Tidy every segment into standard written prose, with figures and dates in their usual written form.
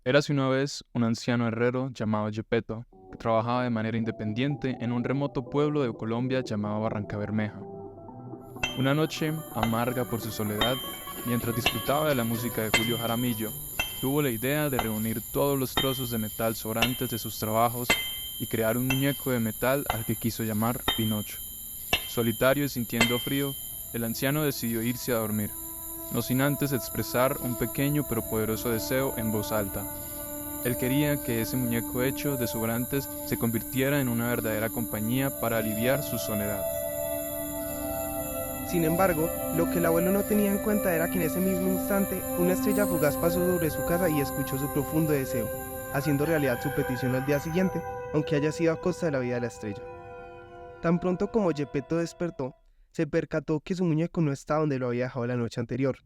Érase una vez un anciano herrero llamado Gepetto, que trabajaba de manera independiente en un remoto pueblo de Colombia llamado Barrancabermeja. Una noche, amarga por su soledad, mientras disfrutaba de la música de Julio Jaramillo, tuvo la idea de reunir todos los trozos de metal sobrantes de sus trabajos y crear un muñeco de metal al que quiso llamar Pinocho. Solitario y sintiendo frío, el anciano decidió irse a dormir, no sin antes expresar un pequeño pero poderoso deseo en voz alta. Él quería que ese muñeco hecho de sobrantes se convirtiera en una verdadera compañía para aliviar su soledad. Sin embargo, lo que el abuelo no tenía en cuenta era que en ese mismo instante una estrella fugaz pasó sobre su casa y escuchó su profundo deseo, haciendo realidad su petición al día siguiente, aunque haya sido a costa de la vida de la estrella. Tan pronto como Gepetto despertó, se percató que su muñeco no estaba donde lo había dejado la noche anterior.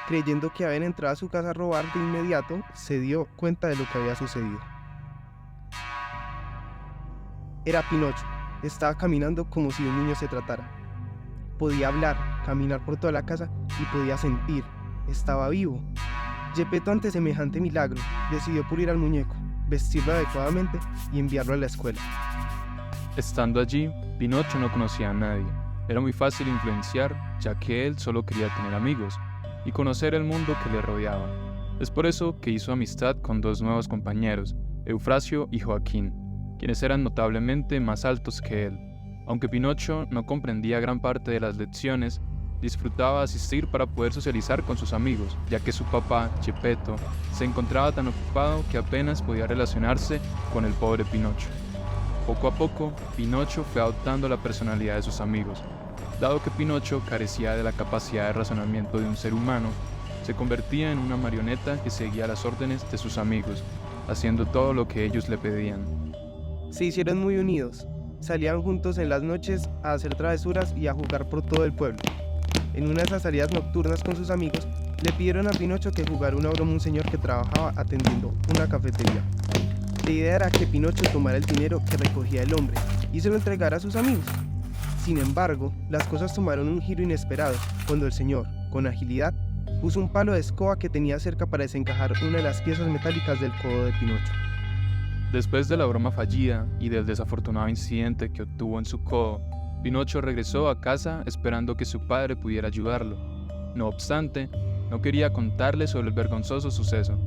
Creyendo que habían entrado a su casa a robar de inmediato, se dio cuenta de lo que había sucedido. Era Pinocho. Estaba caminando como si de un niño se tratara. Podía hablar, caminar por toda la casa y podía sentir. Estaba vivo. Gepetto, ante semejante milagro, decidió pulir al muñeco, vestirlo adecuadamente y enviarlo a la escuela. Estando allí, Pinocho no conocía a nadie. Era muy fácil influenciar, ya que él solo quería tener amigos y conocer el mundo que le rodeaba. Es por eso que hizo amistad con dos nuevos compañeros, Eufrasio y Joaquín, quienes eran notablemente más altos que él. Aunque Pinocho no comprendía gran parte de las lecciones, disfrutaba asistir para poder socializar con sus amigos, ya que su papá, Gepetto, se encontraba tan ocupado que apenas podía relacionarse con el pobre Pinocho. Poco a poco, Pinocho fue adoptando la personalidad de sus amigos. Dado que Pinocho carecía de la capacidad de razonamiento de un ser humano, se convertía en una marioneta que seguía las órdenes de sus amigos, haciendo todo lo que ellos le pedían. Se hicieron muy unidos. Salían juntos en las noches a hacer travesuras y a jugar por todo el pueblo. En una de esas salidas nocturnas con sus amigos, le pidieron a Pinocho que jugara una broma a un señor que trabajaba atendiendo una cafetería. La idea era que Pinocho tomara el dinero que recogía el hombre y se lo entregara a sus amigos. Sin embargo, las cosas tomaron un giro inesperado cuando el señor, con agilidad, puso un palo de escoba que tenía cerca para desencajar una de las piezas metálicas del codo de Pinocho. Después de la broma fallida y del desafortunado incidente que obtuvo en su codo, Pinocho regresó a casa esperando que su padre pudiera ayudarlo. No obstante, no quería contarle sobre el vergonzoso suceso,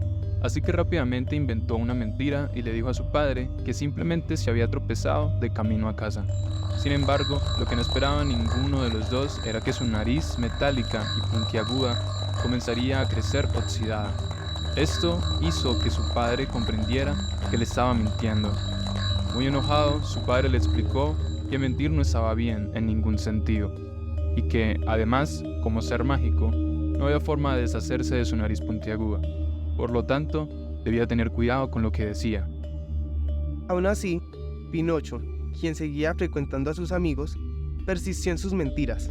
así que rápidamente inventó una mentira y le dijo a su padre que simplemente se había tropezado de camino a casa. Sin embargo, lo que no esperaba ninguno de los dos era que su nariz metálica y puntiaguda comenzaría a crecer oxidada. Esto hizo que su padre comprendiera que le estaba mintiendo. Muy enojado, su padre le explicó que mentir no estaba bien en ningún sentido, y que, además, como ser mágico, no había forma de deshacerse de su nariz puntiaguda. Por lo tanto, debía tener cuidado con lo que decía. Aún así, Pinocho, quien seguía frecuentando a sus amigos, persistió en sus mentiras,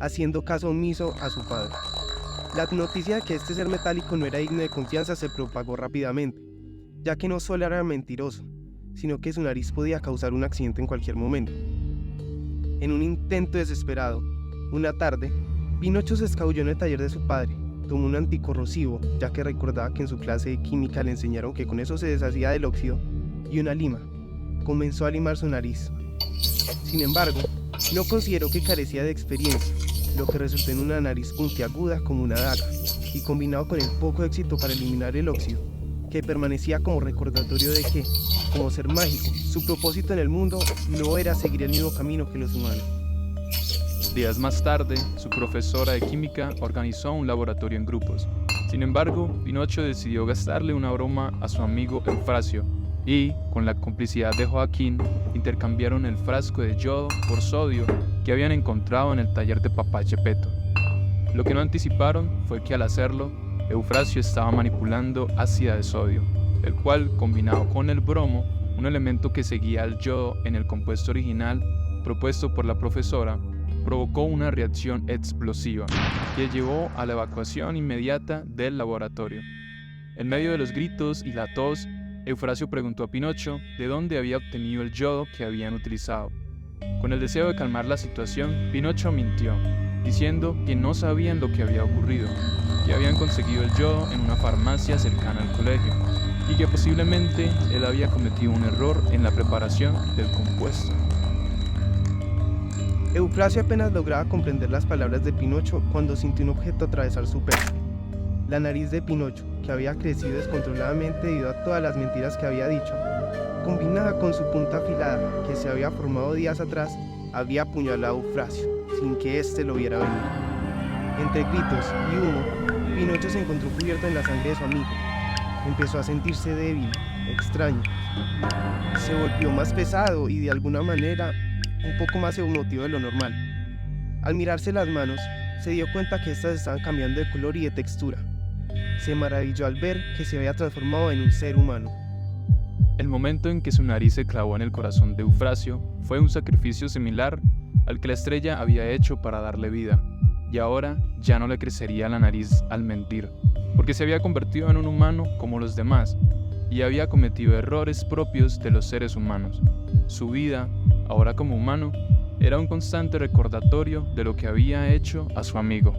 haciendo caso omiso a su padre. La noticia de que este ser metálico no era digno de confianza se propagó rápidamente, ya que no solo era mentiroso, sino que su nariz podía causar un accidente en cualquier momento. En un intento desesperado, una tarde, Pinocho se escabulló en el taller de su padre, tomó un anticorrosivo, ya que recordaba que en su clase de química le enseñaron que con eso se deshacía del óxido, y una lima. Comenzó a limar su nariz. Sin embargo, no consideró que carecía de experiencia, lo que resultó en una nariz puntiaguda como una daga, y combinado con el poco éxito para eliminar el óxido, que permanecía como recordatorio de que, como ser mágico, su propósito en el mundo no era seguir el mismo camino que los humanos. Días más tarde, su profesora de química organizó un laboratorio en grupos. Sin embargo, Pinocho decidió gastarle una broma a su amigo Eufrasio y, con la complicidad de Joaquín, intercambiaron el frasco de yodo por sodio que habían encontrado en el taller de papá Gepetto. Lo que no anticiparon fue que al hacerlo, Eufrasio estaba manipulando ácida de sodio, el cual, combinado con el bromo, un elemento que seguía al yodo en el compuesto original propuesto por la profesora, provocó una reacción explosiva que llevó a la evacuación inmediata del laboratorio. En medio de los gritos y la tos, Eufrasio preguntó a Pinocho de dónde había obtenido el yodo que habían utilizado. Con el deseo de calmar la situación, Pinocho mintió, diciendo que no sabían lo que había ocurrido, que habían conseguido el yodo en una farmacia cercana al colegio. y que posiblemente él había cometido un error en la preparación del compuesto. Eufrasio apenas lograba comprender las palabras de Pinocho cuando sintió un objeto atravesar su pecho. La nariz de Pinocho, que había crecido descontroladamente debido a todas las mentiras que había dicho, combinada con su punta afilada que se había formado días atrás, había apuñalado a Eufrasio, sin que éste lo viera venir. Entre gritos y humo, Pinocho se encontró cubierto en la sangre de su amigo. Empezó a sentirse débil, extraño. Se volvió más pesado y de alguna manera un poco más emotivo de lo normal. Al mirarse las manos, se dio cuenta que éstas estaban cambiando de color y de textura. Se maravilló al ver que se había transformado en un ser humano. El momento en que su nariz se clavó en el corazón de Eufrasio fue un sacrificio similar al que la estrella había hecho para darle vida, y ahora ya no le crecería la nariz al mentir, porque se había convertido en un humano como los demás, y había cometido errores propios de los seres humanos. Su vida, ahora como humano, era un constante recordatorio de lo que había hecho a su amigo.